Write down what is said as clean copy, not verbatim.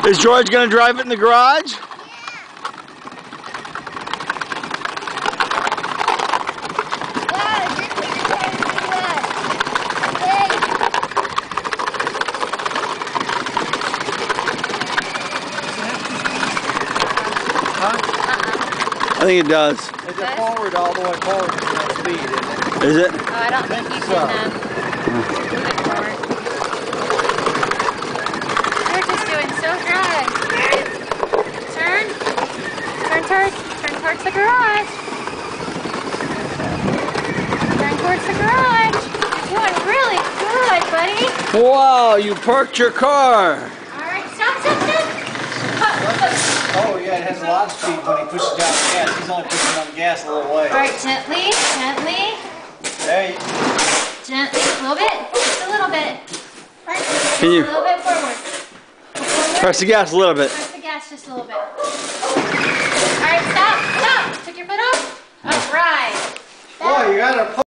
Is George going to drive it in the garage? I think it does. Is it forward all the way forward to that speed, isn't it? Is it? Oh, I don't think you can move it forward. You're just doing so good. Turn. Turn towards the garage. Turn towards the garage. You're doing really good, buddy. Wow, you parked your car. Alright, stop. Oh yeah, it has a lot of speed when he pushes down the gas. He's only pushing on the gas a little way. Alright, gently. There you Gently, a little bit, just a little bit. Just Can you a little bit forward. press the gas a little bit? Press the gas just a little bit.